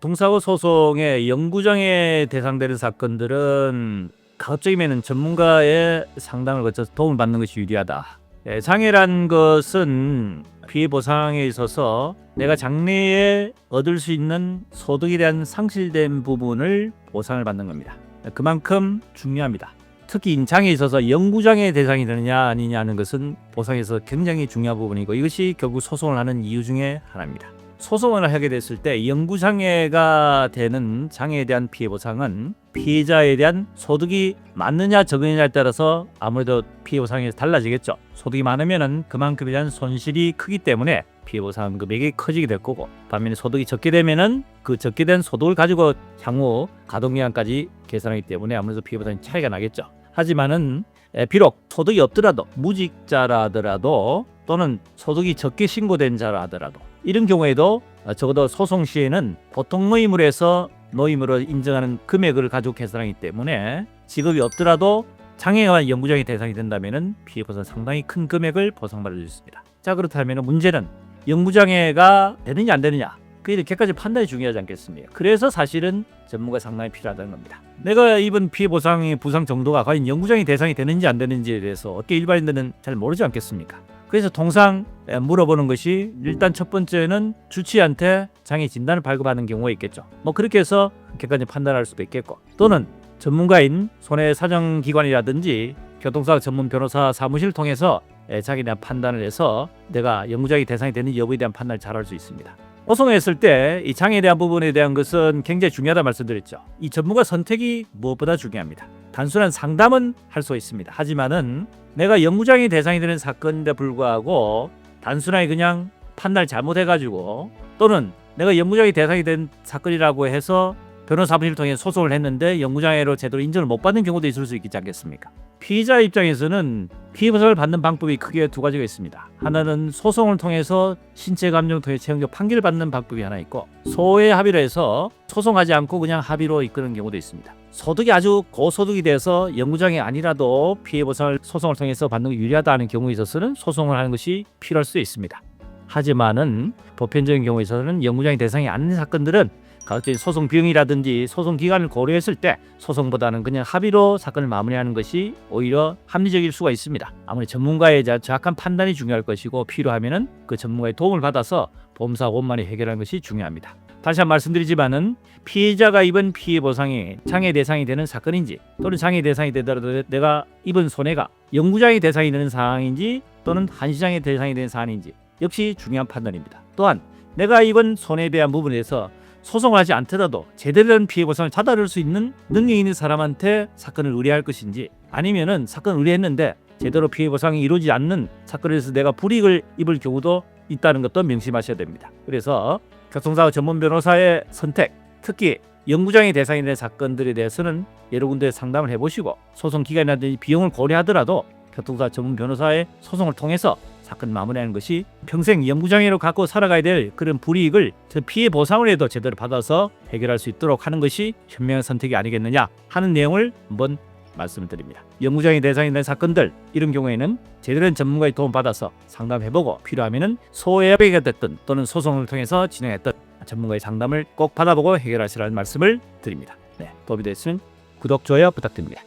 교통사고 소송의 영구정에 대상되는 사건들은 가급적이면 전문가의 상담을 거쳐서 도움을 받는 것이 유리하다. 장애란 것은 피해 보상에 있어서 내가 장래에 얻을 수 있는 소득에 대한 상실된 부분을 보상을 받는 겁니다. 그만큼 중요합니다. 특히 장애에 있어서 영구장애 대상이 되느냐 아니냐는 것은 보상에서 굉장히 중요한 부분이고, 이것이 결국 소송을 하는 이유 중에 하나입니다. 소송을 하게 됐을 때 영구장애가 되는 장애에 대한 피해 보상은 피해자에 대한 소득이 많느냐 적느냐에 따라서 아무래도 피해 보상이 달라지겠죠. 소득이 많으면 그만큼에 대한 손실이 크기 때문에 피해 보상 금액이 커지게 될 거고, 반면에 소득이 적게 되면은 그 적게 된 소득을 가지고 향후 가동기간까지 계산하기 때문에 아무래도 피해 보상이 차이가 나겠죠. 하지만은 비록 소득이 없더라도, 무직자라더라도 또는 소득이 적게 신고된 자라더라도, 이런 경우에도 적어도 소송 시에는 보통 노임으로 해서 노임으로 인정하는 금액을 가지고 계산하기 때문에 직업이 없더라도 장애가 영구장애 대상이 된다면 피해 보상 상당히 큰 금액을 보상받을 수 있습니다. 자, 그렇다면 문제는 영구장애가 되느냐 안 되느냐, 그에 대해서 판단이 중요하지 않겠습니까? 그래서 사실은 전문가 상담이 필요하다는 겁니다. 내가 입은 피해 보상의 부상 정도가 과연 영구장애 대상이 되는지 안 되는지에 대해서 어떻게 일반인들은 잘 모르지 않겠습니까? 그래서 통상 물어보는 것이, 일단 첫 번째는 주치의한테 장애 진단을 발급하는 경우가 있겠죠. 그렇게 해서 객관적인 판단할 수도 있겠고, 또는 전문가인 손해사정기관이라든지 교통사고 전문 변호사 사무실을 통해서 장애에 대한 판단을 해서 내가 영구장애 대상이 되는 여부에 대한 판단을 잘 할 수 있습니다. 소송했을 때 이 장애에 대한 부분에 대한 것은 굉장히 중요하다 말씀드렸죠. 이 전문가 선택이 무엇보다 중요합니다. 단순한 상담은 할 수 있습니다. 하지만은 내가 영구장애 대상이 되는 사건인데 불구하고 단순하게 그냥 판단을 잘못해가지고, 또는 내가 영구장애 대상이 된 사건이라고 해서 변호사 사무실을 통해 소송을 했는데 영구장애로 제대로 인정을 못 받는 경우도 있을 수 있지 않겠습니까? 피의자 입장에서는 피해 보상을 받는 방법이 크게 두 가지가 있습니다. 하나는 소송을 통해서 신체 감정 통해 최형적 판결을 받는 방법이 하나 있고, 소외 합의로 해서 소송하지 않고 그냥 합의로 이끄는 경우도 있습니다. 소득이 아주 고소득이 돼서 영구장애 아니라도 피해 보상을 소송을 통해서 받는 게 유리하다는 경우에 있어서는 소송을 하는 것이 필요할 수 있습니다. 하지만은 보편적인 경우에 있어서는 영구장애 대상이 아닌 사건들은 가급적인 소송 비용이라든지 소송 기간을 고려했을 때 소송보다는 그냥 합의로 사건을 마무리하는 것이 오히려 합리적일 수가 있습니다. 아무리 전문가의 정확한 판단이 중요할 것이고, 필요하면은 그 전문가의 도움을 받아서 보험사 원만히 해결하는 것이 중요합니다. 다시 한번 말씀드리지만은 피해자가 입은 피해 보상이 장애 대상이 되는 사건인지, 또는 장애 대상이 되더라도 내가 입은 손해가 영구장애 대상이 되는 상황인지 또는 한시장애 대상이 되는 사안인지 역시 중요한 판단입니다. 또한 내가 입은 손해에 대한 부분에 대해서 소송을 하지 않더라도 제대로 된 피해 보상을 찾아낼 수 있는 능력이 있는 사람한테 사건을 의뢰할 것인지, 아니면은 사건을 의뢰했는데 제대로 피해 보상이 이루어지지 않는 사건에서 내가 불이익을 입을 경우도 있다는 것도 명심하셔야 됩니다. 그래서 교통사고 전문 변호사의 선택, 특히 영구장애 대상이 된 사건들에 대해서는 여러 군데 상담을 해보시고, 소송 기간이라든지 비용을 고려하더라도 교통사고 전문 변호사의 소송을 통해서 사건 마무리하는 것이 평생 영구장애로 갖고 살아가야 될 그런 불이익을 피해 보상을 해도 제대로 받아서 해결할 수 있도록 하는 것이 현명한 선택이 아니겠느냐 하는 내용을 한번 말씀을 드립니다. 영구장애 대상이 된 사건들, 이런 경우에는 제대로 된 전문가의 도움 받아서 상담해보고, 필요하면은 소외가 됐든 또는 소송을 통해서 진행했던 전문가의 상담을 꼭 받아보고 해결하시라는 말씀을 드립니다. 도움이 됐으면 구독, 좋아요 부탁드립니다.